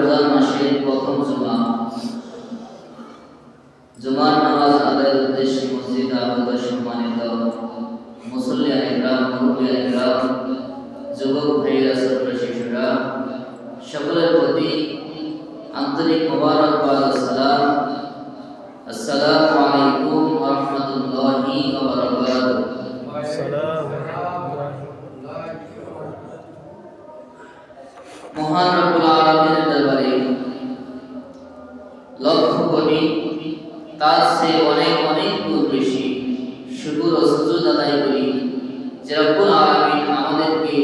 রমজান মাসের প্রথম জুমার নামাজ আদায়ের উদ্দেশ্যে মসজিদে আগত সম্মানিত মুসল্লিয়ান ইকরাম, মুরব্বিয়ান ইকরাম, যুবক ভাইয়েরা, ছোট শিশুরা, সকলের প্রতি আন্তরিক মোবারকবাদ ও সালাম। আসসালামু আলাইকুম ওয়া রাহমাতুল্লাহি ওয়া বারাকাতুহু। মহান রব্বুল আলামিনের দরবারে লক্ষ কোটি তার চেয়ে অনেক অনেক গুণ বেশি শুকর ও সুজুদ আদায় করি যে রব্বুল আলামিন আমাদেরকে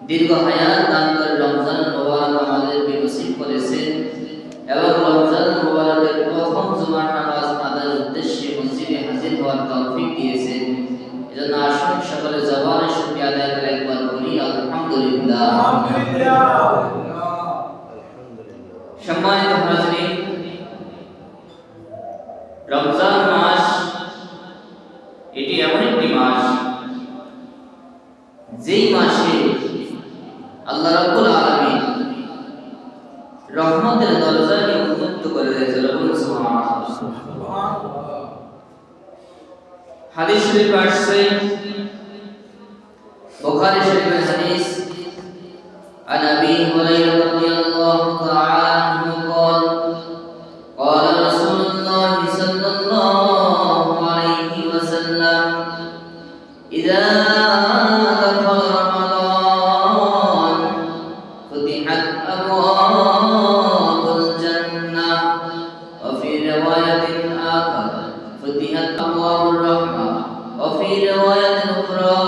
দীর্ঘ হায়াত দান করে রমজান মুবারক আমাদেরকে নসিব করেছেন এবং রমজান মুবারকের প্রথম জুমার নামাজ আদায়ের উদ্দেশ্যে মসজিদে হাজির হওয়ার তৌফিক দিয়েছেন। এজন্য আসুন সকলে জবানে শুকরিয়া আদায় করে একবার বলি আলহামদুলিল্লাহ। সম্মানিত হাজরিন, রমজান মাস এটি এমন একটি মাস যেই মাসে আল্লাহ রাব্বুল আলামিন রহমতের দরজাকে উন্মুক্ত করে দিয়েছেন। সুবহানাল্লাহ। হাদিস শরীফ আসছে, বুখারী শরীফের হাদিস, عن أبي هريرة رضي الله تعالى عنه قال قال رسول الله صلى الله عليه وسلم إذا دخل رمضان فتحت أبواب الجنة وفي رواية آخر فتحت أبواب الرحمة وفي رواية أخرى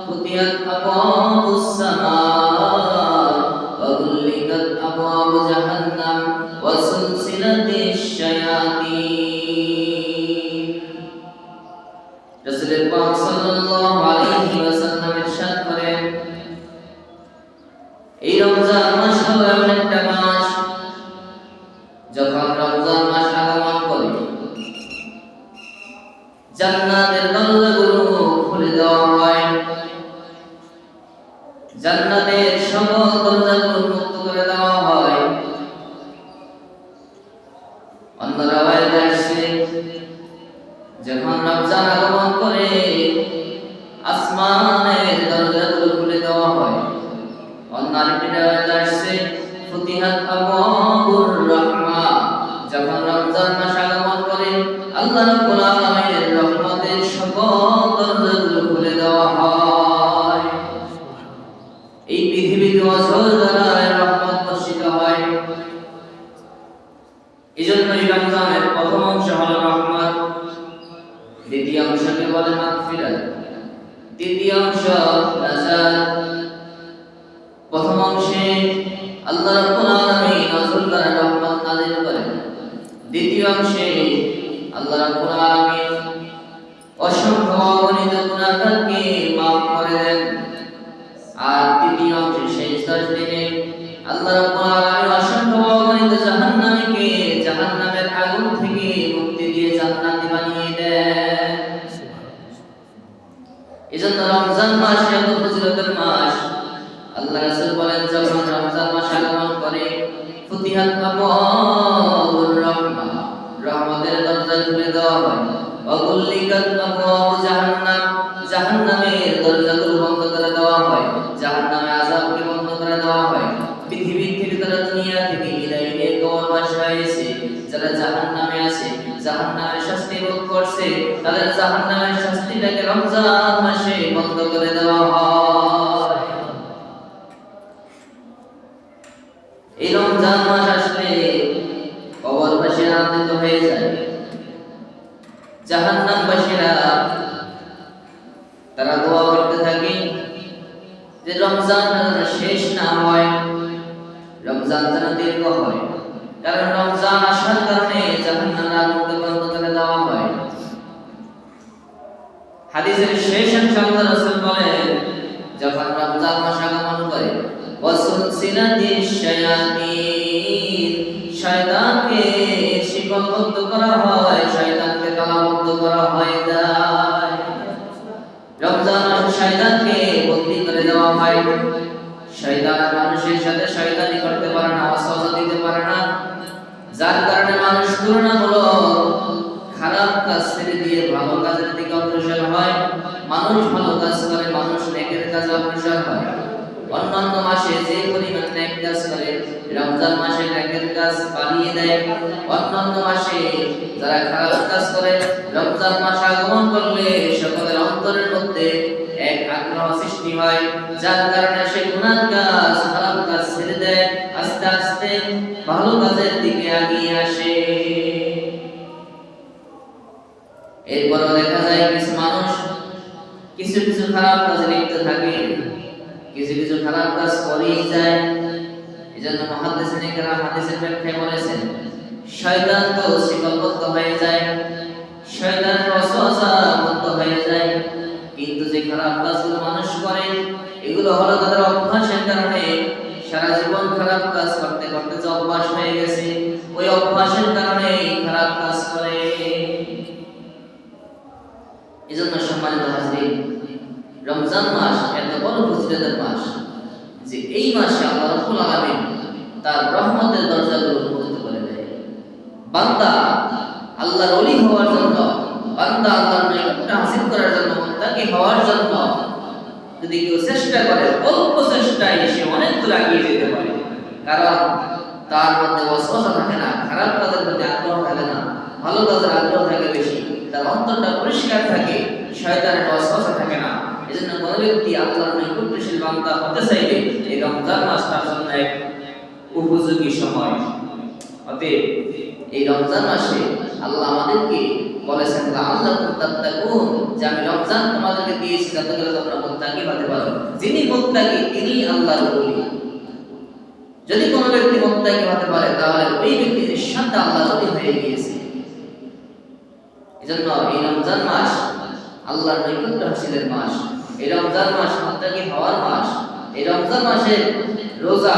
فتحت أبواب السماء وغلقت أبواب جهنم وسلسلة الشياطين। رسول পাক সাল্লাল্লাহু আলাইহি ওয়াসাল্লাম ইরশাদ করেন, এই রমজান মাস হলো এমন একটা মাস যখন রমজান মাস আগমন করে জান্নাতের দরজাগুলো খুলে দেওয়া হয়, জান্নাতের সকল দরজাগুলো মুক্ত করে দেওয়া হয়। অন্য রাওয়ায়াতে আসছে, যখন রমজান আগমন করে আসমানের দরজাগুলো খুলে দেওয়া হয়। অন্য আরেকটি রাওয়ায়াতে আসছে, ফুতিহাত আবওয়াবুর রাহমা, যখন রমজান মাস আগমন করে আল্লাহ রাব্বুল আলামিনের রহমতের সকল দরজাগুলো খুলে দেওয়া হয়। এই পৃথিবীতে অঝোর ধারায় রহমত বর্ষিত হয়। এজন্য এই রমজানের প্রথম অংশ হলো রহমত, দ্বিতীয় অংশকে বলে মাগফিরাত, তৃতীয় অংশ নাজাত। প্রথম অংশে আল্লাহ রাব্বুল আলামিন নজরুল দ্বারা রহমত নাযিল করেন, দ্বিতীয় অংশে আল্লাহ রাব্বুল আলামিন অসংখ্য অগণিত গুনাহগারকে মাফ করে দেন, আর তৃতীয় অংশে শেষ 10 দিনে আল্লাহ রাব্বুল আলামিন অসংখ্য অগণিত জাহান্নামীকে জাহান্নামের আগুন থেকে মুক্তি দিয়ে জান্নাতি বানিয়ে দেন। এজন্য রমজান মাস এত ফজিলতের মাস। আল্লাহ রাসূল বলেন, যখন রমজান মাস আগমন করে ফুতিহাত আবওয়াবুর রাহমা, রহমতের দরজা খুলে দেওয়া হয়। ওয়াগুল্লিকাত আবওয়াবু জাহান্নাম, জাহান্নামের দরজাগুলো বন্ধ করে দেওয়া হয়, জাহান্নামের আযাবকে বন্ধ করে দেওয়া হয়। পৃথিবীর থেকে তারা দুনিয়া থেকে বিদায় নিয়ে কবরবাসী এসে যারা জাহান্নামে আছে, জাহান্নামের শাস্তি ভোগ করছে, তাদের জাহান্নামের শাস্তিটাকে রমজান মাসে বন্ধ করে দেওয়া হয়। এই রমজান মাস আসলে কবরবাসীরা আনন্দিত হয়ে যায়, জাহান্নামবাসীরা তারা দোয়া করতে থাকে যে রমজান যেন শেষ না হয়, রমজান যেন দীর্ঘ হয়। কারণ রমজান আসার কারণে জাহান্নামের আগুনকে বন্ধ করে দেওয়া হয়। হাদিসের শেষ অংশে আল্লাহ রাসূল বলেন, যখন রমজান মাস আগমন করে ওয়াসুলসিলাতিশ শায়াতিন, শয়তানকে শিকলবদ্ধ করা হয়, শয়তানকে তালাবদ্ধ করা হয়। রমজান মাসে শয়তানকে বন্দী করে দেওয়া হয়, শয়তান মানুষের সাথে শয়তানি করতে পারে না, ওয়াসওয়াসা দিতে পারে না, যার কারণে মানুষ তুলনামূলক খারাপ কাজ ছেড়ে দিয়ে ভালো কাজের দিকে অগ্রসর হয়। মানুষ ভালো কাজ করে, মানুষ নেকের কাজে অগ্রসর হয়। অন্যান্য মাসে যে পরিমাণ নেক কাজ করে, রমজান মাসে নেকের কাজ বাড়িয়ে দেয়। অন্যান্য মাসে যারা খারাপ কাজ করে, রমজান মাস আগমন করলে সকলের অন্তরের মধ্যে এক আগ্রহ সৃষ্টি হয়, যার কারণে সে গুনাহ কাজ, খারাপ কাজ ছেড়ে দেয়, আস্তে আস্তে ভালো কাজের দিকে এগিয়ে আসে। এরপরও দেখা যায় কিছু মানুষ কিছু কিছু খারাপ কাজে লিপ্ত থাকে, কিছু কিছু খারাপ কাজ করেই যায়। এজন্য মুহাদ্দিসিনে কেরাম হাদিসের ব্যাখ্যায় বলেছেন, শয়তান তো শিকলবদ্ধ হয়ে যায়, শয়তানের ওয়াসওয়াসা বন্ধ হয়ে যায়, কিন্তু যে খারাপ কাজগুলো মানুষ করে এগুলো হলো তাদের অভ্যাসের কারণে। সারা জীবন খারাপ কাজ করতে করতে যে অভ্যাস হয়ে গেছে, ওই অভ্যাসের কারণে খারাপ কাজ করে। এজন্য সম্মানিত হাজরিন, রমজান মাস এত বড় ফজিলতের মাস যে এই মাসে আল্লাহ রাব্বুল আলামিন তার রহমতের দরজাগুলো উন্মোচিত করে দেয়। বান্দা আল্লাহর ওলি হওয়ার জন্য, বান্দা আল্লাহর নৈকট্য হাসিল করার জন্য, মুত্তাকি হওয়ার জন্য যদি কেউ চেষ্টা করে, অল্প চেষ্টায় সে অনেক দূর এগিয়ে যেতে পারে। কারণ তার মধ্যে ওয়াসওয়াসা থাকে না, খারাপ কাজের প্রতি আগ্রহ থাকে না, ভালো কাজের আগ্রহ থাকে বেশি, তার অন্তরটা পরিষ্কার থাকে, শয়তানের ওয়াসওয়াসা থাকে না। এজন্য কোন ব্যক্তি আল্লাহর নৈকট্যশীল বান্দা হতে চাইলে এই রমজান মাস তার জন্য এক উপযোগী সময়। অতএব এই রমজান মাসে আল্লাহ আমাদেরকে বলেছেন, লাআল্লাকুম তাত্তাকুন, যে আমি রমজান তোমাদেরকে দিয়েছি যাতে করে তোমরা মুত্তাকি হতে পারো। যিনি মুত্তাকি তিনি আল্লাহর ওলি। যদি কোনো ব্যক্তি মুত্তাকি হতে পারে তাহলে ওই ব্যক্তি নিঃসন্দেহে আল্লাহর ওলি হয়ে গিয়েছে। এজন্য এই রমজান মাস আল্লাহর নৈকট্য হাসিলের মাস, এই রমজান মাস মুত্তাকি হওয়ার মাস। এই রমজান মাসে রোজা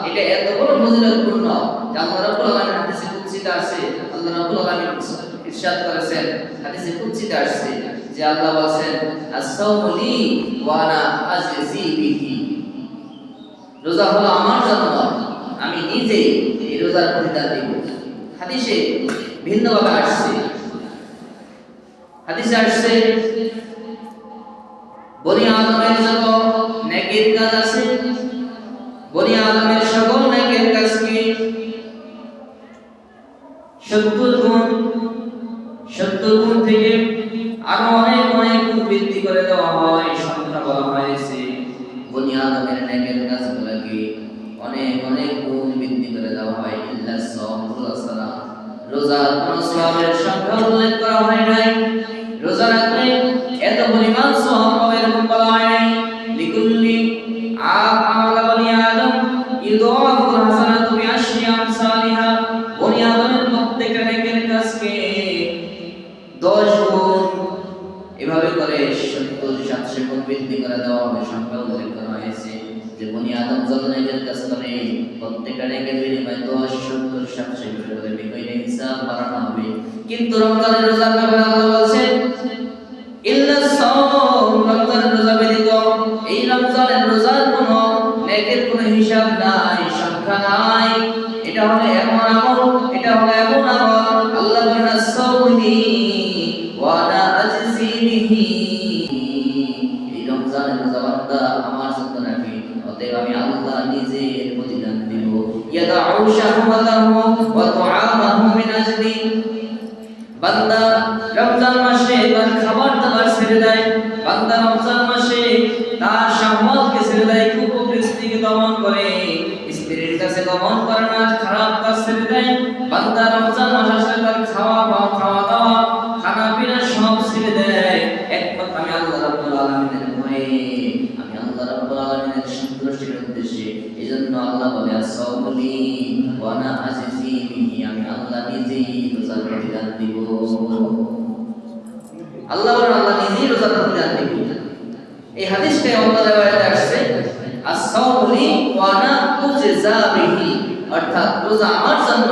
এটা এত বড় ফজিলতপূর্ণ যে আল্লাহ রাব্বুল আলামিন হাদিসে কুদসিতে আছে, আল্লাহ রাব্বুল আলামিন ইরশাদ করেছেন, হাদিসে কুদসিতে আছে যে আল্লাহ বলেন, আস-সাওমু লি ওয়া আনা আজজি বিহি, রোজা হলো আমার জন্য, আমি নিজেই এই রোজার প্রতিদান দেব। হাদিসে ভিন্নভাবে আসছে, হাদিসে আসছে বনি আদমের যত নেকের কাজ আছে, বনি আদমের সকল নেকের কাজকে 70 গুণ থেকে আরো অনেক অনেক গুণ বৃদ্ধি করে দেওয়া হয়। সংখ্যা বলা হয়েছে বনি আদমের নেকের কাজগুলোকে অনেক অনেক গুণ বৃদ্ধি করে দেওয়া হয়। ইল্লা সাওম, রোজার কোন সওয়াবের সংখ্যা উল্লেখ করা হয় নাই। রোজা রাখলে এত পরিমাণ সওয়াব পাবে এরকম বলা হয় নাই। লিকুল্লি আমাল বনি আদম ইউদাফুল হাসানাতু বিআশরি আমসালিহা, বনি আদমের প্রত্যেকটা নেকের কাজকে 10 গুণ এভাবে করে 70-700 গুণ বৃদ্ধি করে দেওয়া হবে। সংখ্যা উল্লেখ করা হয়েছে যে বনি আদম যত নেকের কাজ করে প্রত্যেকটা নেকের বিনিময়ে 10, 70, 700 করে বিকয়নে হিসাব বাড়ানো হবে। কিন্তু রমজানের রোজার ব্যাপারে আল্লাহ বলেন, ইল্লা সাওম, রমজানের রোজা ব্যতীত এই রমজানের রোজার কোনো নেকের কোনো হিসাব নাই, সংখ্যা নাই। এটা হলো এমন আমল, এটা হলো এমন আমল আল্লাহ বলেন, আস-সাওমি ওয়া আনা আজজি বিহি, এই রমজানের রোজা বান্দা আমার জন্য রাখে, অতএব আমি আল্লাহ নিজে এর প্রতিদান দেব। ইয়াদাউ শাহওয়াতাহু ওয়া তুআমাহু মিন আজলি, বান্দা রমজান মাসে তার খাবার দাবার ছেড়ে দেয়, বান্দা রমজান মাসে তার শাহওয়াতকে ছেড়ে দেয়, কুপ্রবৃত্তিকে দমন করে, স্ত্রীর কাছে দমন করে না, খারাপ কাজ ছেড়ে দেয়। বান্দা রমজান মাস আসলে তার খাওয়া দাওয়া, খানা পিনা সব ছেড়ে দেয়, একমাত্র আমি আল্লাহ রাব্বুল আলামিনের ভয়ে, আমি আল্লাহ রাব্বুল আলামিনের সন্তুষ্টির উদ্দেশ্যে। এজন্য আল্লাহ বলে, আস-সাওমু লি ওয়া আনা আজজি বিহি, আমি আল্লাহ নিজেই রোজার প্রতিদান দিব। আল্লাহ বলেন, আল্লাহ নিজেই রোজার প্রতিদান দিব। এই হাদিসটা অন্য riwayate আসছে, আস-সাওমু লি ওয়া আনা উজজা বিহি, অর্থাৎ রোজা আমার জন্য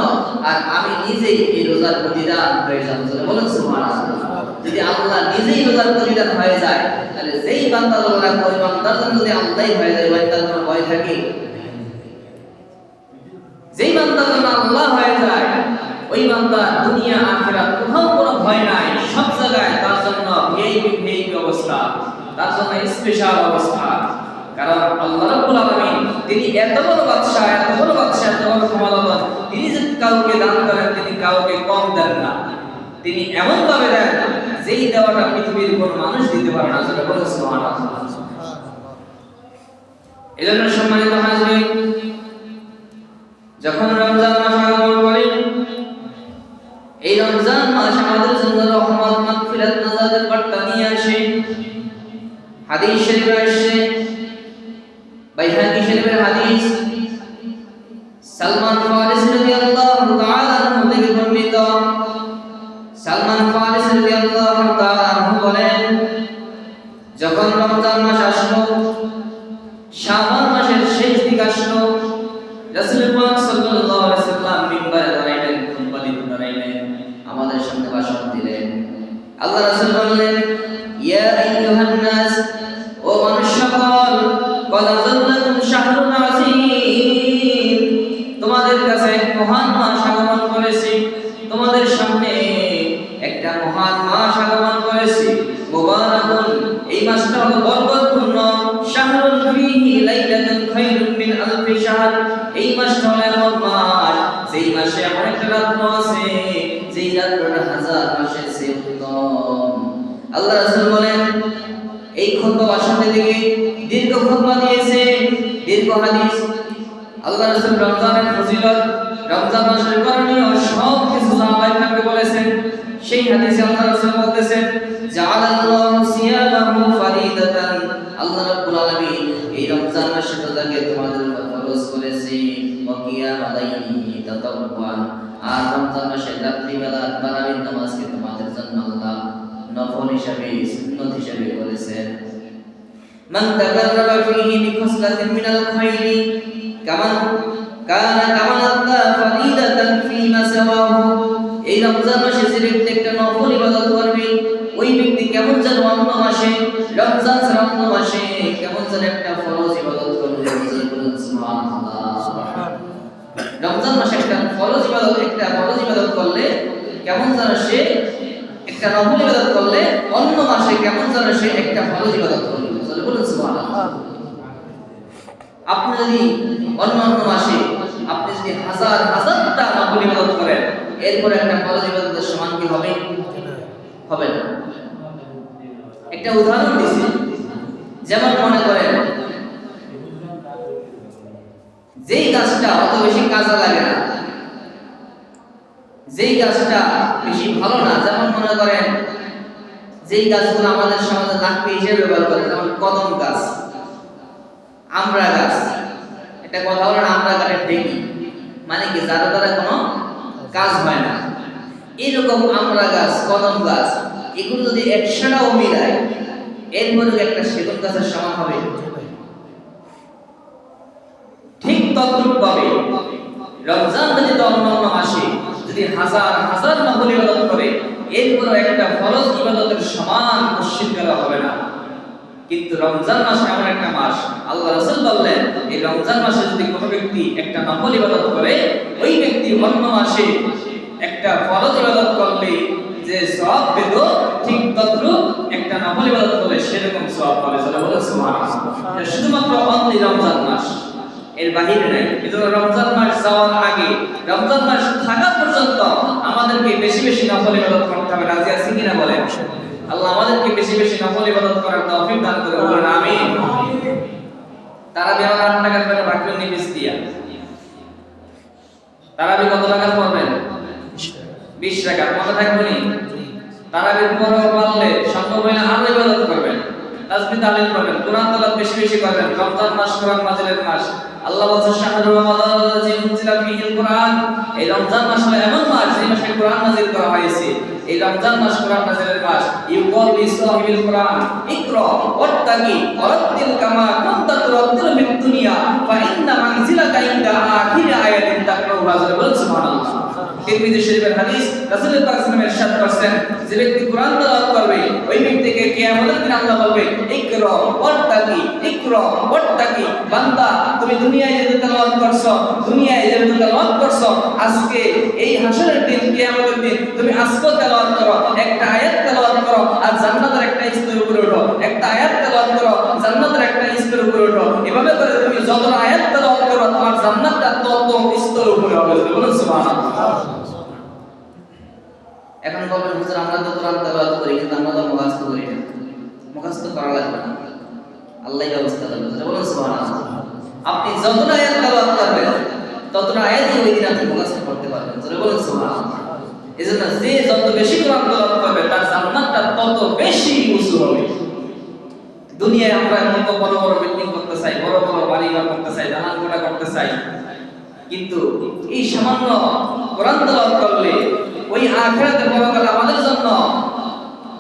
আর আমি নিজেই এই রোজার প্রতিদান হয়ে যাব। বলেন সুবহানাল্লাহ। যদি আল্লাহ নিজেই রোজার প্রতিদান হয়ে যায়, তাহলে যেই বান্দা রোজা রাখে ওই বান্দার জন্য যদি আল্লাহই হয়ে যায়, ওই বান্দার কোনো ভয় থাকে? যেই বান্দার জন্য আল্লাহ হয়ে যায়, ওই বান্দা দুনিয়া আখিরাত কোথাও কোনো ভয় নাই, সব জায়গায় তার জন্য ভিআইপি অবস্থা, তার জন্য স্পেশাল অবস্থা। কারণ আল্লাহ রাব্বুল আলামিন তিনি এত বড় বাদশা, এত বড় ক্ষমতাবান, তিনি যদি কাউকে দান করেন তিনি কাউকে কম দেন না। তিনি এমন ভাবে দেন যেই দেওয়াটা পৃথিবীর কোন মানুষ দিতে পারে না। সেটা বলে সুবহানাল্লাহ। এজন্য সম্মানিত হাজিরিন, যখন রমজান মাস আগমন করে, এই রমজান মাস আমাদের জন্য রহমত, মাগফিরাত, নাজাতের বার্তা নিয়ে আসে। হাদিস শরীফে আসছে, বাইহাকি শরীফের হাদিস, সালমান ফারিসি রাদিয়াল্লাহু তাআলা আনহু থেকে বর্ণিত। সালমান ফারিসি রাদিয়াল্লাহু তাআলা আনহু বলেন, যখন রমজান মাস আসলো, শাবান মাসের শেষ দিক আসলো, রাসূল পাক সাল্লাল্লাহু আলাইহি সাল্লাম মিম্বারে দাঁড়াইলেন, খুতবা দিতে দাঁড়াইলেন, আমাদের সামনে ভাষণ দিলেন। আল্লাহ রাসূল বললেন, ইয়া আইয়ুহান নাস, ও মানুষ সকল, ক্বাদ আযাল্লাকুম শাহরুন আযীম, তোমাদের কাছে এক মহান মাস আগমন করেছি, তোমাদের সামনে একটা মহান মাস আগমন করেছি। মুবারাকুন, এই মাসটা হলো বরকতপূর্ণ। শাহরুন ফীহি লাইলাতুন খায়রুম মিন আলফি শাহর, এই মাসটা হলো এমন মাস যেই মাসে এমন একটা রাত্র আছে যেই রাত্রটা হাজার মাসের চেয়ে উত্তম। আল্লাহ রাসূল বলেন, এই খুতবা ভাষণে থেকে দীর্ঘ খুতবা দিয়েছে, দীর্ঘ হাদিস। আল্লাহ রাসূল রমজানের ফজিলত, রমজান মাসের করণীয় সব কিছু সাহাবায়ে কেরামকে বলেছেন। সেই হাদিসে আল্লাহ রাসূল বলতেছেন, জাআলাল্লাহু সিয়ামাহু ফারিদাতান, আল্লাহ রাব্বুল আলামিন এই রমজান মাসে রোজাকে তোমাদের উপর ফরজ করেছে। ওয়া কিয়াম আলাইহি তাতাওয়ান, আর রমজান মাসে রাত্রিবেলা তারাবির নামাজকে তোমাদের জন্য আল্লাহ নফল হিসাবে, সুন্নাত হিসাবে করেছেন। মান তাকাররাবা ফীহি বিখসলাতিন মিনাল খায়রি কামান কানা কামানাল্লাহ ফারিদাতান ফীমা সাওয়াহু, এই রমজান মাসে যে ব্যক্তি একটা নফল ইবাদত করবে, ওই ব্যক্তি কেমন যেন অন্য মাসে, রমজান ছাড়া অন্য মাসে কেমন যেন একটা ফরজ ইবাদত করবে। সুবহানাল্লাহ, রমজান মাসে একটা ফরজ ইবাদত করলে কেমন যেন সে একটা নফল ইবাদত করলে অন্য মাসে কেমন যেন সে একটা ফরজ ইবাদত করবে। বলুন সুবহানাল্লাহ। আপনি যদি অন্য মাসে আপনি যদি হাজারটা নফল ইবাদত করেন, এরপর একটা ফরজ ইবাদতের সমান কি হবে? হবে না। একটা উদাহরণ দিছি, যেমন মনে করেন যেই গাছটা অত বেশি কাজে লাগে না, যেই গাছটা বেশি ভালো না, যেমন মনে করেন যেই গাছগুলো আমাদের সমাজে লাকড়ি হিসেবে ব্যবহার করে, যেমন কদম গাছ, আমড়া গাছ। একটা কথা হলো আমড়া গাছের ঢেকি, মানে কি যার দ্বারা কোনো কাজ হয় না। এইরকম আমড়া গাছ, কদম গাছ, এগুলো যদি 100টাও মিলায়, এরপরে একটা সেগুন গাছের সমান হবে? ঠিক তদ্রূপভাবে রমজান ব্যতীত অন্যান্য মাসে যদি হাজার নফল ইবাদত করে, এরপরও একটা ফরজ ইবাদতের সমান কশিন করা হবে না। কিন্তু রমজান মাস এমন একটা মাস, আল্লাহ রাসূল বললেন, এই রমজান মাসে যদি কোনো ব্যক্তি একটা নফল ইবাদত করে, ওই ব্যক্তি অন্য মাসে একটা ফরজ ইবাদত করলে যে সওয়াব পেত, ঠিক তদ্রূপ একটা নফল ইবাদত করলে সেরকম সওয়াব পাবে। সুবহানাল্লাহ। এটা শুধুমাত্র অনলি রমজান মাস, এর বাহিরে নাই। এজন্য রমজান মাস যাওয়ার আগে, রমজান মাস থাকা পর্যন্ত আমাদেরকে বেশি বেশি নফল ইবাদত করতে হবে। রাজি আছেন কিনা বলেন? আল্লাহ আমাদেরকে বেশি বেশি নফল ইবাদত করার তৌফিক দান করে, বলেন আমিন। তারাবি আমার 8 টাকার করে বাকি নিবিস দিয়া, তারাবি কত টাকা পড়বেন? 20 টাকা। মনে থাকবে নি? তারাবির পর পারলে সম্ভব হলে আরো ইবাদত করবেন, তাসবিহ তাহলিল করবেন, কোরআন তেলাওয়াত বেশি বেশি করবেন। রমজান মাস কোরআন নাযিলের মাস। আল্লাহ বলেন, শাহরুর রমাদানাল্লাযী উনজিলা ফীহিল কুরআন, এই রমজান মাস হলো এমন মাস যে মাসে কোরআন নাযিল করা হয়েছে। এই রমজান মাস কোরআন নাযিলের মাস। ইউকাল বিসাহিবিল কুরআন ইকরা ওয়াত্তাকি ওয়ারাত্তিল কামা কুনতা তুরাত্তিল ফিদ দুনিয়া ফা ইন্না মানজিলাকা ইনদা আখির আয়াতিন তাকরাউহা। সুবহানাল্লাহ। তিরমিজি শরীফের হাদিস, রাসূল পাক সাল্লাল্লাহু আলাইহি ওয়াসাল্লাম ইরশাদ করেছেন, যে ব্যক্তি কোরআন তেলাওয়াত করবে ওই ব্যক্তিকে কিয়ামতের দিন আল্লাহ বলবে, ইকরা ওয়াত্তাকি, ইকরা ওয়াত্তাকি। বান্দা, তুমি দুনিয়ায় যে তেলাওয়াত করছো, দুনিয়ায় যে তেলাওয়াত করছো, আজকে এই হাসরের দিন, কিয়ামতের দিন তুমি আজকে তেলাওয়াত করো, একটা আয়াত তেলাওয়াত করো আর জান্নাতের একটা স্তরের উপরে ওঠো, একটা আয়াত তেলাওয়াত করো জান্নাতের একটা স্তরের উপরে ওঠো। এভাবে করে তুমি যত আয়াত তেলাওয়াত করো তোমার জান্নাতটা তত স্তরের উপরে হবে। বলুন সুবহানাল্লাহ। এখন বলবেন, হুজুর আমরা তো কোরআন তেলাওয়াত করি কিন্তু আমরা তো মুখস্থ করি না। মুখস্থ করা লাগবে না, আল্লাহই ব্যবস্থা করবে। বলুন সুবহানাল্লাহ। আপনি যতটা আয়াত তেলাওয়াত করবেন ততটা আয়াতই ওই দিন আপনি মুখস্থ করতে পারবেন। বলুন সুবহানাল্লাহ। এজন্য যে যত বেশি কোরআন তেলাওয়াত করবে তার জান্নাতটা তত বেশি উঁচু হবে। দুনিয়ায় আমরা কত বড় বড় বিল্ডিং করতে চাই, বড় বড় বাড়ি করতে চাই, দালান কোঠা করতে চাই, কিন্তু এই সামান্য কোরআন তেলাওয়াত করলে ওই আখিরাতে পরকালে আমাদের জন্য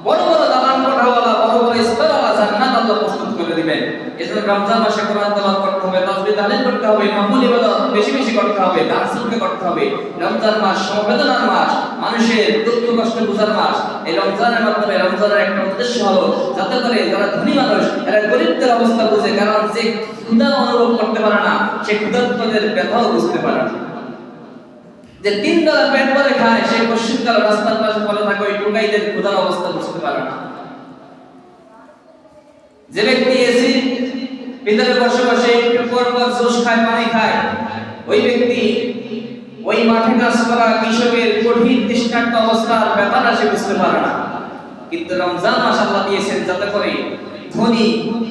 বড় বড় দালান কোঠাওয়ালা, বড় বড় স্তরওয়ালা জান্নাত আল্লাহ প্রস্তুত করে দিবেন। এজন্য রমজান মাসে কোরআন তেলাওয়াত করতে হবে, তাসবিহ তাহলিল করতে হবে, নফল ইবাদত বেশি বেশি করতে হবে, দান সদকা করতে হবে। রমজান মাস সমবেদনার মাস, মানুষের দুঃখ কষ্ট বোঝার মাস। এই রমজানের মাধ্যমে রমজানের একটা উদ্দেশ্য হলো যাতে করে যারা ধনী মানুষ এরা গরিবদের অবস্থা বুঝে, কারণ যে ক্ষুধা অনুভব করতে পারে না সে ক্ষুধার্তদের ব্যথাও বুঝতে পারে না। যে তিন বেলা পেট ভরে খায় সে পশ্চিমকাল রাস্তার পাশে পড়ে থাকে ওই টোকাইদের ক্ষুধার অবস্থা বুঝতে পারে না। যে ব্যক্তি এসি ভিতরে বসে বসে একটু পর পর জুস খায়, পানি খায়, ওই ব্যক্তি ওই মাঠে কাজ করা কৃষকের কঠিন তৃষ্ণার্ত অবস্থার ব্যথাটা সে বুঝতে পারে না। কিন্তু রমজান মাস আল্লাহ দিয়েছেন যাতে করে ধনী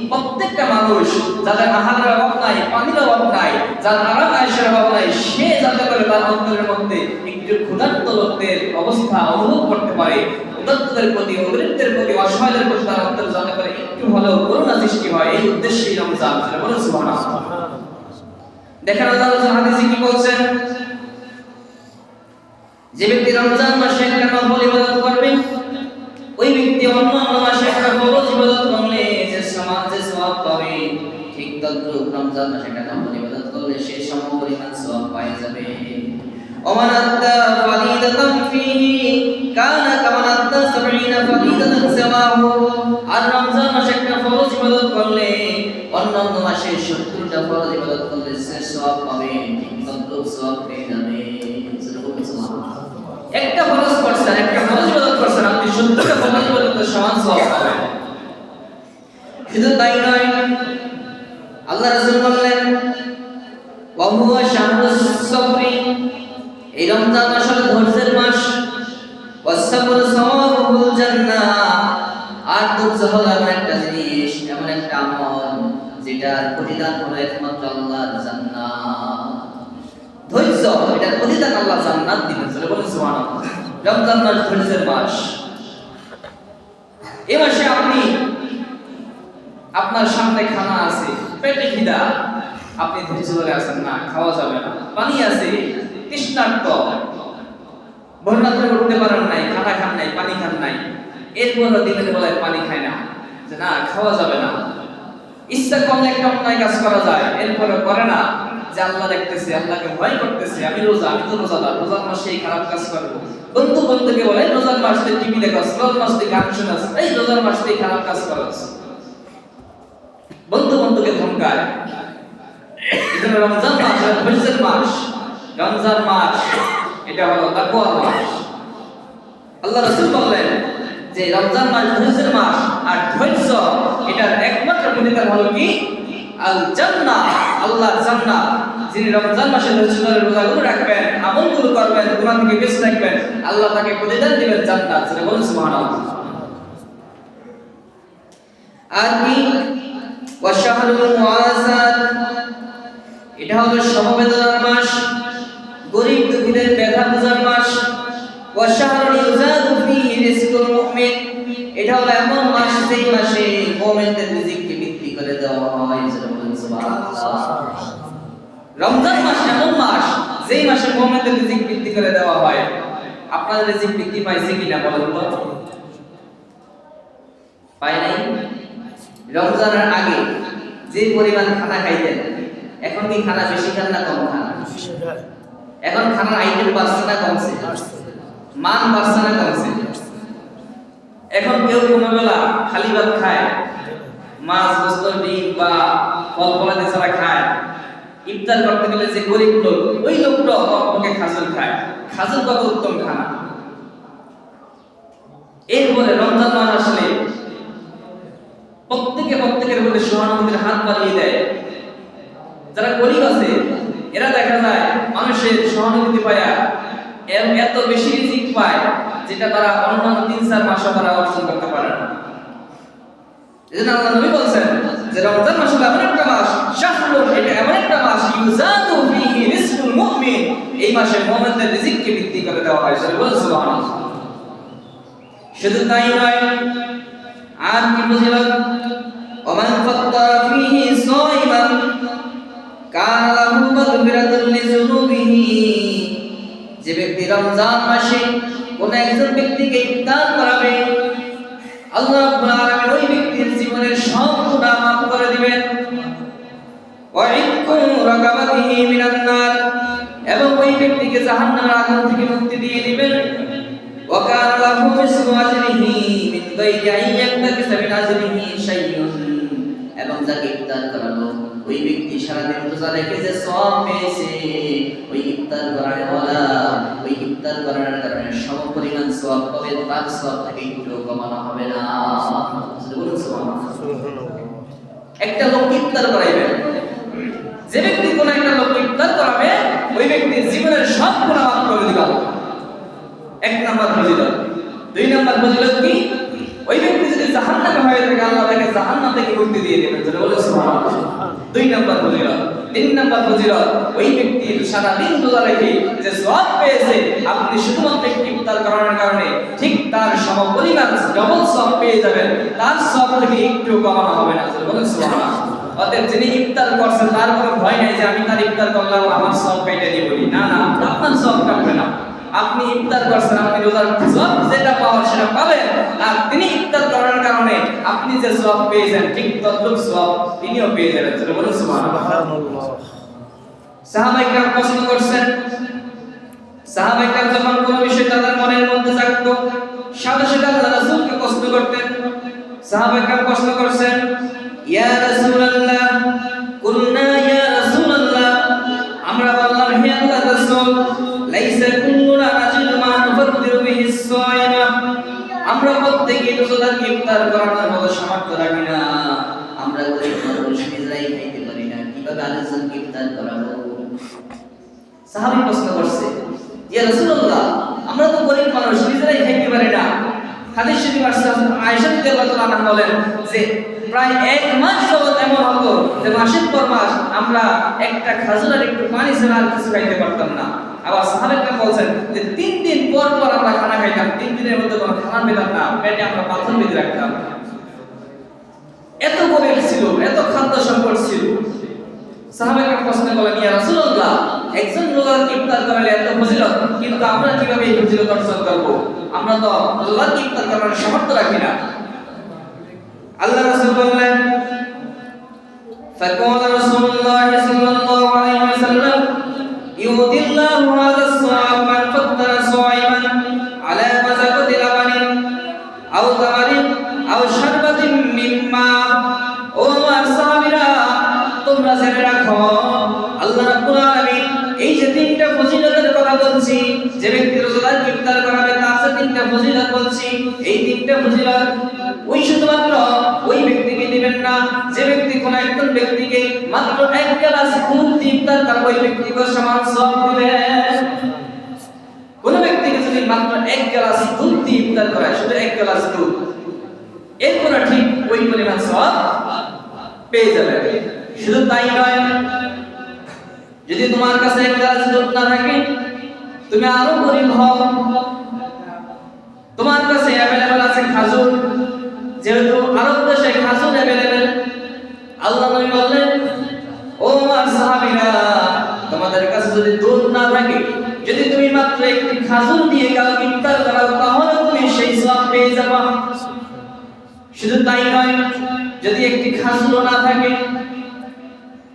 প্রত্যেকটা মানুষ, যাদের আহারের অভাব নাই, পানির অভাব নাই, যার আরাম আয়েশের অভাব নাই, সে যাতে করে তার অন্তরের মধ্যে একটু ক্ষুধার্ত লোকদের অবস্থা অনুভব করতে পারে, ক্ষুধার্তদের প্রতি, গরিবদের প্রতি, অসহায়দের প্রতি তার অন্তরে যাতে করে একটু হলেও করুণা সৃষ্টি হয়, এই উদ্দেশ্যেই রমজান। বলুন সুবহানাল্লাহ। দেখেন আল্লাহ রাসূল হাদিসে কি বলছেন, যে ব্যক্তি রমজান মাসে একটা নফল ইবাদত করবে ওই ব্যক্তি অন্যান্য মাসে একটা ফরজ ইবাদত করলে যে সওয়াব পাবে, ঠিক তদ্রূপ রমজান মাসে একটা নফল ইবাদত করলে সে সমপরিমাণ সওয়াব পাওয়া যাবে। ওমান আত্তা ফারিদাতান ফীহি কানা কামান আত্তা 70 ফারিদাতান সাওয়াহু। আর রমজান মাসে একটা ফরজ ইবাদত করলে অন্যান্য মাসে 70টা ফরজ ইবাদত করলে সে সওয়াব পাবে, ঠিক তদ্রূপ সওয়াব পেয়ে যাবে। একটা ফরজ করছেন, একটা ফরজ ইবাদত করছেন, আপনি 70টা ফরজ ইবাদতের সমান সওয়াব পাবেন। শুধু তাই নয়, আল্লাহ রাসূল বললেন, ওয়া হুয়া শাহরুস সাবরি, এই রমজান মাস হলো ধৈর্যের মাস। ওয়াস সাবরু সাওয়াবুল জান্নাহ, আর ধৈর্য হলো এমন একটা জিনিস, এমন একটা আমল যেটার প্রতিদান হলো একমাত্র আল্লাহর জান্নাত। ধৈর্য, এটার প্রতিদান আল্লাহ জান্নাত দিবেন। বলুন সুবহানাল্লাহ। রমজান মাস ধৈর্যের মাস। এই মাসে আপনি আপনার সামনে খানা আছে, পেটে খিদা, আপনি ধৈর্য ধরে আছেন, না খাওয়া যাবে না, পানি আছে, তৃষ্ণার্ত, বন্যা করে উঠতে পারেন নাই, খানা খান নাই, পানি খান নাই, এরপরও দিনের বেলায় পানি খায় না, যে না খাওয়া যাবে না। ইচ্ছা করলে একটা অন্যায় কাজ করা যায়, এরপরে করে না, যে আল্লাহ দেখতেছে, আল্লাহকে ভয় করতেছে, আমি রোজা, আমি তো রোজাদার, রোজার মাসে এই খারাপ কাজ করবো। বন্ধু বন্ধুকে বলে রোজার মাসে টিভি দেখাস, রোজার মাসে গান শোনাস, এই রোজার মাসে খারাপ কাজ করাস, বন্ধু বন্ধুকে ধমকায়। এজন্য রমজান মাস ধৈর্যের মাস। রমজান মাস এটা হলো তাকওয়ার মাস। আল্লাহ রাসূল বললেন যে রমজান মাস ধৈর্যের মাস, আর ধৈর্য এটার একমাত্র প্রতিদান হলো কি? আল জান্নাহ, আল্লাহর জান্নাত। যিনি রমজান মাসে ধৈর্য ধরে রোজাগুলো রাখবেন, আমলগুলো করবেন, গুনাহ থেকে বেঁচে থাকবেন, আল্লাহ তাকে প্রতিদান দিবেন জান্নাত। বলুন সুবহানাল্লাহ। আর কি? ওয়া শাহরুল মুআসাত, এটা হলো সমবেদনার মাস, গরীব দুঃখীদের ব্যথা বোঝার মাস। ওয়া শাহরুল ইউজাদু ফীহি রিজকুল মুমিন, এটা হলো এমন মাস যেই মাসে মুমিনদের রিজিককে বৃদ্ধি করে দেওয়া হয়। সুবহানাল্লাহ। রমজান মাস এমন মাস যেই মাসে মুমিনদের রিজিক বৃদ্ধি করে দেওয়া হয়। আপনাদের রিজিক বৃদ্ধি পাইছে কিনা বলেন তো? পায় নাই? রমজানের আগে যে পরিমাণ খানা খাইতেন, এখন কি খানা বেশি খান না কম খান? এখন খানার আইটেম বাড়ছে না কমছে? মান বাড়ছে না কমছে? এখন কেউ কোনো বেলা খালি ভাত খায়, মাছ গোস্ত ডিম বা ফল ফলাদি ছাড়া খায়। ইফতার করতে গেলে যে গরিব লোক, ওই লোকটা কমপক্ষে খাজুর খায়। খাজুর কত উত্তম খানা। এরপরে রমজান মাস আসলে প্রত্যেকের মধ্যে সহানুভূতির হাত বাড়িয়ে দেয়। যারা গরিব আছে এরা দেখা যায় মানুষের সহানুভূতি পায়া এত বেশি রিজিক পায় যেটা তারা অন্যান্য 3-4 মাসও তারা অর্জন করতে পারে না। এজন্য আল্লাহ নবী বলেন যে রমজান মাস হলো এমন একটা মাস, শাহরুল, এটা এমন একটা মাস ইউজাদু ফীহি রিজকুল মুমিন, এই মাসে মুমিনদের রিজিককে বৃদ্ধি করে দেওয়া হয়। সুবহানাল্লাহ। শুধু তাই নয়, আর কি ফজিলত, ওমান ফাত্তারা ফীহি সাইমান কানা লাহু মাগফিরাতুন লিযুনুবিহি, যে ব্যক্তি রমজান মাসে কোন একজন ব্যক্তিকে ইফতার করাবে, আল্লাহ রাব্বুল আলামিন ওই ব্যক্তির জীবনের সব গুনাহ মাফ করে দিবেন। ওয়া ইতকু রাকাবাতিহি মিনান নার, এবং ওই ব্যক্তিকে জাহান্নামের আগুন থেকে মুক্তি দিয়ে দিবেন। ওয়া কানা লাহু মিসলু আজরিহি মিন গায়রি আন ইয়ানতাকিসা মিন আজরিহি শাইউন, এবং যাকে ইফতার করালো ওই ব্যক্তি সারাদিন রোজা রেখে যে সওয়াব পেয়েছে, ওই ইফতার করানোওয়ালা ওই ইফতার করানোর কারণে সমপরিমাণ সওয়াব পাবে, তার সওয়াব থেকে একটু কমানো হবে না। একটা লোক ইফতার করাইবেন, যে ব্যক্তি কোন একটা লোক ইফতার করাবে ওই ব্যক্তির জীবনের সব গুনাহ মাফ করে দিবেন। এক নাম্বার ফজিলত। 2 নাম্বার ফজিলত কি, ওই ব্যক্তি যদি জাহান্নামে হয়ে থাকে আল্লাহ তাকে জাহান্নাম থেকে মুক্তি দিয়ে দিবেন। যারা বলে সুবহানাল্লাহ। 2 নাম্বার ফজিলত। 3 নাম্বার ফজিলত, ওই ব্যক্তির সারা দিন রোজা রেখে যে সওয়াব পেয়েছে, আপনি শুধুমাত্র ইফতার করানোর কারণে ঠিক তার সমপরিমাণ ডবল সওয়াব পেয়ে যাবেন, তার সওয়াব থেকে একটু কমানো হবে না। যারা বলে সুবহানাল্লাহ। অতএব যিনি ইফতার করছেন তার কোনো ভয় নাই যে আমি তার ইফতার করলাম আমার সওয়াব কেটে দিব। না না, আপনার সওয়াব কাটবে না। আপনি ইফতার করছেন, আপনি রোজার সওয়াব যেটা পাওয়ার সেটা পাবেন, আর তিনি ইফতার করার কারণে আপনি যে সওয়াব পেয়েছেন ঠিক ততটুকু সওয়াব তিনিও পেয়ে যাবেন। যারা বলেন সুবহানাল্লাহ। সাহাবায়ে কেরাম প্রশ্ন করছেন, সাহাবায়ে কেরাম যখন কোনো বিষয় তাদের মনের মধ্যে জাগতো সাথে সাথে আল্লাহ রাসূলকে প্রশ্ন করতেন। সাহাবায়ে কেরাম প্রশ্ন করছেন, ইয়া রাসূলুল্লাহ, কুলনা ইয়া রাসূলুল্লাহ, আমরা বললাম হে আল্লাহর রাসূল, লাইসা কুল্লুনা নাজিদু মা নুফাদ্দিরু বিহি সায়মা, আমরা প্রত্যেকই রোজাদারকে ইফতার করানোর মতো সামর্থ্য রাখি না, আমরা গরিব মানুষ নিজেরাই খাইতে পারি না, কিভাবে আরেকজনকে ইফতার করাবো? সাহাবী প্রশ্ন করছে, ইয়া রাসূলুল্লাহ, আমরা তো গরিব মানুষ নিজেরাই খাইতে পারি না। হাদিস শরীফ আসছে, আয়েশা রাদিয়াল্লাহু তাআলা বলেন যে প্রায় 1 মাস যাবত এমন হতো যে মাসের পর মাস আমরা একটা খাজুর আর একটু পানি ছাড়া আর কিছু খাইতে পারতাম না। আবার সাহাবায়ে বলছেন যে 3 দিন পর পর আমরা খানা খাইতাম, 3 দিনের মধ্যে কোনো খানা পেতাম না, পেটে আমরা পাথর বেঁধে রাখতাম। এত গরিব ছিল, এত খাদ্য সংকট ছিল। সাহাবায়ে প্রশ্ন করলেন, ইয়া রাসূলুল্লাহ, একজন রোজাদারকে ইফতার করালে এত ফজিলত, কিন্তু আমরা কিভাবে এই ফজিলত অর্জন করব? আমরা তো রোজাদারকে ইফতার করার সামর্থ্য রাখি না। আল্লাহ রাসূল বললেন, ফাকাল রাসূলুল্লাহ সাল্লাল্লাহু আলাইহি ওয়াসাল্লাম, ইউদিল্লাহু হাযা as-সাওয়াব মান ফাত্তারা সাইমান আলা মাযাকাতি লাবানিন আও তামারিন আও শারবাতিন মিম্মা। ও আমার সাহাবীরা, তোমরা জেনে রাখো আল্লাহ রাব্বুল আলামিন এই যে 3টা ফজিলতের কথা বলছি, যে ব্যক্তি রোজাদারকে ইফতার করাবে তার যে 3টা ফজিলত বলছি, এই 3টা ফজিলত ওই শুধুমাত্র ওই ব্যক্তিকে দিবেন না, যে ব্যক্তি কোন একজন ব্যক্তিকে মাত্র 1 গ্লাস দুধ দিয়ে ইফতার করাবে ওই ব্যক্তিকে সমান সওয়াব দিবেন। কোন ব্যক্তিকে যদি মাত্র 1 গ্লাস দুধ দিয়ে ইফতার করায়, শুধু 1 গ্লাস দুধ, এরপর ঠিক ওই পরিমাণ সওয়াব পেয়ে যাবে। শুধু তাই নয়, যদি তোমার কাছে 1 গ্লাস দুধ না থাকে, তুমি আরো গরিব হও, তোমার কাছে अवेलेबल আছে খাজুর, যেহেতু আরব দেশে খাজুর अवेलेबल, আল্লাহ নবী বললেন, ও আমার সাহাবীরা, তোমাদের কাছে যদি দুধ না থাকে, যদি তুমি মাত্র একটি খাজুর দিয়ে কাউকে ইফতার করাও, তাহলে তুমি সেই সওয়াব পেয়ে যাবে। শুধু তাই নয়, যদি একটি খাজুর না থাকে,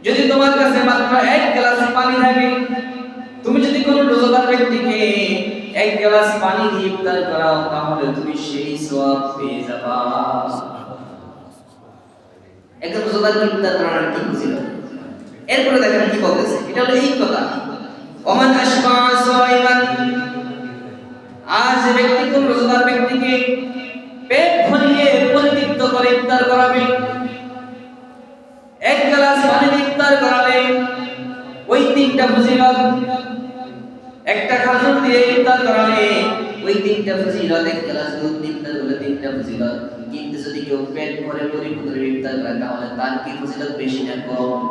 যদি তোমার কাছে মাত্র 1 গ্লাস পানি থাকে, তুমি যদি কোনো রোজাদার ব্যক্তিকে এক গ্লাস পানি দিয়ে ইফতার করাও, তাহলে তুমি সেই সওয়াব পেয়ে যাবা। একজন রোজাদার ইফতার করার কি বুঝিল? এরপরে দেখেন কি বলতেছে, এটা হলো এই কথা, ওমান আশবা সাইমান, আর যে ব্যক্তি কোন রোজাদার ব্যক্তিকে পেট ভরিয়ে পরিতৃপ্ত করে ইফতার করাবে, এক গ্লাস পানি দিয়ে ইফতার করালে ওই তিনটা ফজিলত, একটা খাজুর দিয়ে ইফতার করালে ওই তিনটা ফজিলত, এক গ্লাস দুধ দিয়ে ইফতার করলে তিনটা ফজিলত। কিন্তু যদি কেউ পেট ভরে পরিপূর্ণ ইফতার করে তাহলে তার কি ফজিলত বেশি না কম?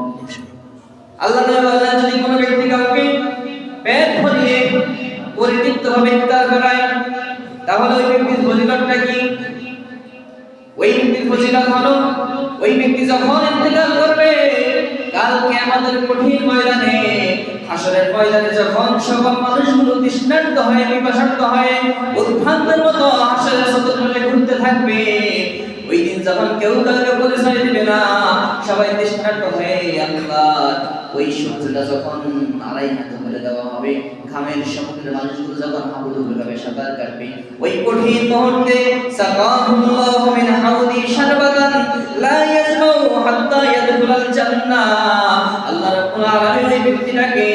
আল্লাহ নবী বললেন, যদি কোনো ব্যক্তি কাউকে পেট ভরিয়ে পরিতৃপ্তভাবে ইফতার করায় তাহলে ওই ব্যক্তির ফজিলতটা কি? ওই ব্যক্তির ফজিলত হলো ওই ব্যক্তি যখন ইন্তেকাল করবে কাল কিয়ামতের কঠিন ময়দানে, হাসরের ময়দানে যখন সকল মানুষগুলো তৃষ্ণার্ত হয়ে পিপাসার্ত হয়ে উদ্ভ্রান্তের মতো হাসরের চতুর্পাশে ঘুরতে থাকবে, ওই দিন যখন কেউ কাউকে পরিচয় দিবে না, সবাই তৃষ্ণার্ত হয়ে আল্লাহ ওই সূর্যটা যখন আড়াই হাত করে দেওয়া হবে, ঘামের সমুদ্রের মানুষগুলো যখন হাবুডুবু ভাবে সাঁতার কাটবে, ওই কঠিন মুহূর্তে সাকাহুল্লাহু মিন হাউদি শারবাতান লা ইয়াজমাউ হাত্তা ইয়াদখুলাল জান্নাহ, আল্লাহ রাব্বুল আলামিন ওই ব্যক্তিটাকে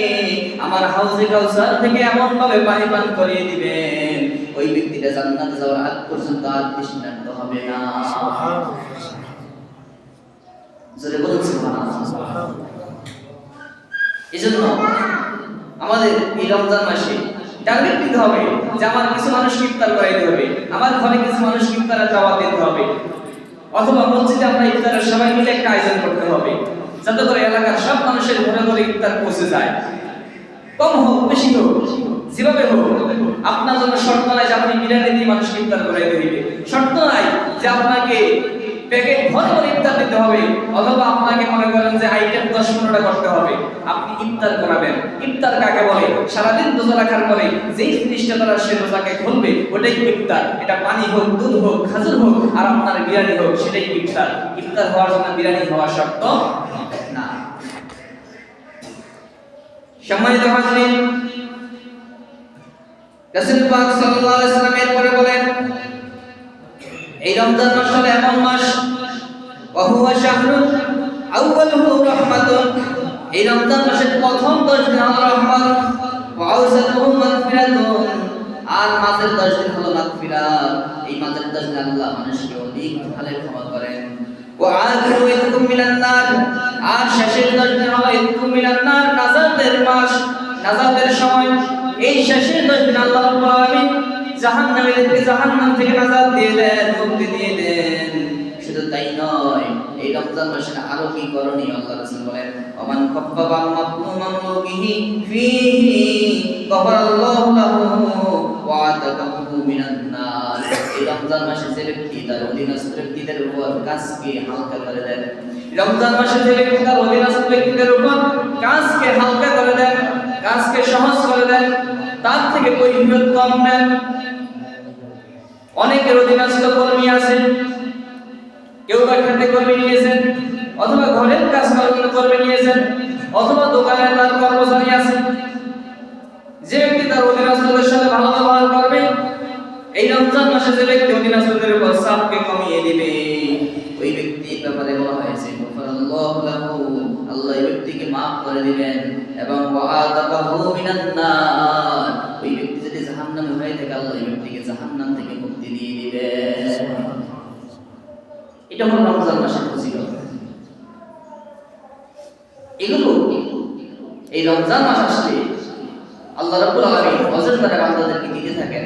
আমার হাউজে কাউসার থেকে এমন ভাবে পানি পান করিয়ে দিবেন, ওই ব্যক্তিটা জান্নাতে যাওয়ার আগ পর্যন্ত আর তৃষ্ণার্ত হবে না। সুবহানাল্লাহ, জোরে বলুন সুবহানাল্লাহ। এজন্য আমাদের এই রমজান মাসে টার্গেট দিতে হবে যে আমার কিছু মানুষকে ইফতার করাইতে হবে, আমার ঘরে কিছু মানুষকে ইফতারের দাওয়াত দিতে হবে, অথবা মসজিদে আমরা ইফতারের সবাই মিলে একটা আয়োজন করতে হবে, যাতে করে এলাকার সব মানুষের ঘরে ঘরে ইফতার পৌঁছে যায়। কম হোক বেশি হোক যেভাবে হোক, আপনার জন্য শর্ত নাই যে আপনি বিরিয়ানি দিয়ে মানুষকে ইফতার করাইতে হইবে, শর্ত নাই যে আপনাকে প্যাকেট ভরে ভরে ইফতার দিতে হবে, অথবা আপনাকে মনে করেন যে আইটেম 10-15টা করতে হবে, আপনি ইফতার করাবেন। ইফতার কাকে বলে? সারাদিন রোজা রাখার পরে যেই জিনিসটা তারা সে রোজাকে খুলবে ওটাই ইফতার। এটা পানি হোক, দুধ হোক, খাজুর হোক, আর আপনার বিরিয়ানি হোক, সেটাই ইফতার। ইফতার হওয়ার জন্য বিরিয়ানি হওয়া শর্ত না। সম্মানিত হাজরিন, রাসূল পাক সাল্লাল্লাহু আলাইহি ওয়াসাল্লাম এরপরে বলেন, এই রমজান মাস হলো এমন মাস, ওয়া হুয়া শাহরুন আউয়ালুহু রাহমাতুন, এই রমজান মাসের প্রথম 10 দিন হলো রহমত, ওয়া আওসাতুহু মাগফিরাতুন, আর মাঝের 10 দিন হলো মাগফিরাত। এই মাঝের 10 দিন আল্লাহ মানুষকে অধিক ভালো ক্ষমা করেন। ওয়া আখিরু ইতকুম মিনান নার, আর শেষের 10 দিন হলো ইতকুম মিনান নার, নাজাতের মাস, নাজাতের সময়। এই শেষের 10 দিন আল্লাহ রাব্বুল আলামিন জাহান্নামীদেরকে জাহান্নাম থেকে নাজাত দিয়ে দেন, মুক্তি দিয়ে দেন। শুধু তাই নয়, এই রমজান মাসে আরো কি করণীয় আল্লাহ রাসূল বলেন, ওমান কাফফাবা মামলুকিহি ফিহি গফারাল্লাহু লাহু ওয়া আতাকাহু মিনান নার। এই রমজান মাসে যে ব্যক্তি তার অধীনস্থ ব্যক্তিদের উপর কাজকে হালকা করে দেন, রমজান মাসে যে ব্যক্তি তার অধীনস্থ ব্যক্তিদের উপর কাজকে হালকা করে দেন, কাজকে সহজ করে দেন, তার থেকে কৈফিয়ত কম নেন। অনেকের অধীনস্থ কর্মী আছে, কেউ বা খেতে কর্মী নিয়েছেন, অথবা ঘরের কাজ কর্মী নিয়েছেন, অথবা দোকানে তার কর্মচারী আছে। যে ব্যক্তি তার অধীনস্থদের সাথে ভালো ব্যবহার করবে, এই রমজান মাসে যে ব্যক্তি অধীনস্থদের উপর চাপকে কমিয়ে দিবে, ওই ব্যক্তির ব্যাপারে বলা হয়েছে গফারাল্লাহু লাহু, আল্লাহ এই ব্যক্তিকে মাফ করে দিবেন, এবং ওয়া আতাকাহু মিনান নার, ওই ব্যক্তি যদি জাহান্নামে হয়ে থাকে আল্লাহ এই ব্যক্তিকে জাহান্নাম থেকে মুক্তি দিয়ে দিবেন। এটা হলো রমজান মাসের ফজিলত। এগুলো এই রমজান মাস আসলে আল্লাহ রাব্বুল আলামিন ওয়াজের দ্বারা বান্দাদেরকে দিতে থাকেন।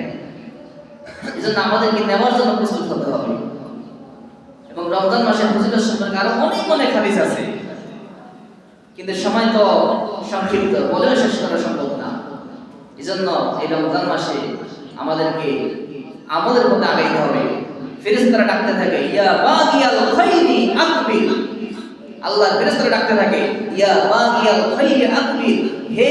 এজন্য আমাদেরকে নেওয়ার জন্য প্রস্তুত হতে হবে। এবং রমজান মাসের ফজিলত সম্পর্কে আরো অনেক অনেক হাদিস আছে, কিন্তু সময় তো সংক্ষিপ্ত, বলেও শেষ করা সম্ভব না। এজন্য এই রমজান মাসে আমাদেরকে আমলের পথে আগাইতে হবে। ফেরেশতারা ডাকতে থাকে, ইয়া বাগিয়াল খাইরি আকবিল, আল্লাহ ফেরেশতারা ডাকতে থাকে, ইয়া বাগিয়াল খাইরি আকবিল, হে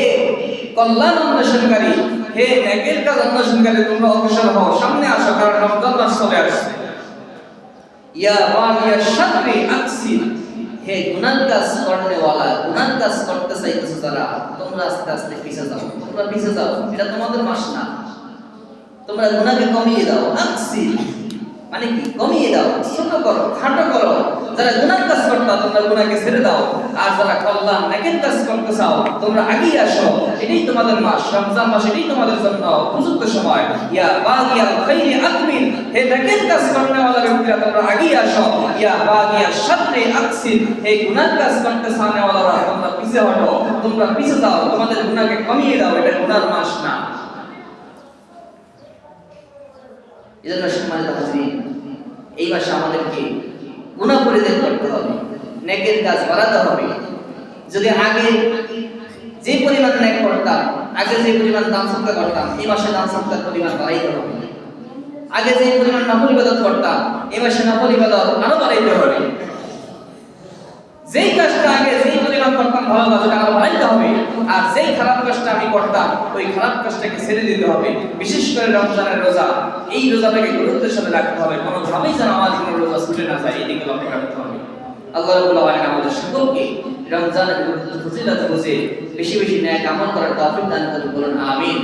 কল্যাণ অন্বেষণকারী, হে নেকের কাজ অন্বেষণকারী, তোমরা অগ্রসর হও, সামনে আসো, কারণ রমজান মাস চলে আসছে। ইয়া বাগিয়াশ শাররি আকসির, হে হে গুনার কাজ করনেওয়ালা, গুনার কাজ করতে চাইতেছো যারা, তোমরা আস্তে আস্তে পিছে যাও, তোমরা পিছে যাও, এটা তোমাদের মাস না। তোমরা গুনাহকে কমিয়ে দাও, আকসির মানে কি, কমিয়ে দাও, ছোট করো, খাটো করো। যারা গুনার কাজ করতা তোমরা গুনাহকে ছেড়ে দাও, আর যারা কল্যাণ নেকের কাজ করতে চাও তোমরা আগিয়ে আসো। এটাই তোমাদের মাস, রমজান মাস, এটাই তোমাদের জন্য উপযুক্ত সময়। ইয়া বাগিয়াল খাইরি আকমিল, হে নেকের কাজ করনেওয়ালা ব্যক্তিরা তোমরা আগিয়ে আসো। ইয়া বাগিয়াল শাররি আকসির, হে গুনার কাজ করতে চাওয়ালারা তোমরা পিছে হটো, তোমরা পিছে যাও, তোমাদের গুনাহকে কমিয়ে দাও। এটা গুনার মাস না। এজন্য সম্মানিত হাজরিন, এই মাসে আমাদেরকে গুনাহ পরিত্যাগ করতে হবে, নেকের কাজ বাড়াতে হবে। যদি আগে যে পরিমাণ নেক করতাম, আগে যে পরিমাণ দান সদকা করতাম, এই মাসে দান সদকার পরিমাণ বাড়াইতে হবে। আগে যে পরিমাণ নফল ইবাদত করতাম, এই মাসে নফল ইবাদত আরো বাড়াইতে হবে। যেই কাজটা আগে যেই পরিমাণ করতাম ভালো কাজটা আরো বাড়াইতে হবে, আর যেই খারাপ কাজটা আমি করতাম ওই খারাপ কাজটাকে ছেড়ে দিতে হবে। বিশেষ করে রমজানের রোজা, এই রোজাটাকে গুরুত্বের সাথে রাখতে হবে, কোনোভাবেই যেন আমার কোনো রোজা ছুটে না যায়, এদিকে লক্ষ্য রাখতে হবে। আল্লাহ রাব্বুল আলামিন আমাদের সকলকে রমজানের গুরুত্ব ফজিলত বুঝে বেশি বেশি নেক আমল করার তৌফিক দান করুন, বলুন আমিন।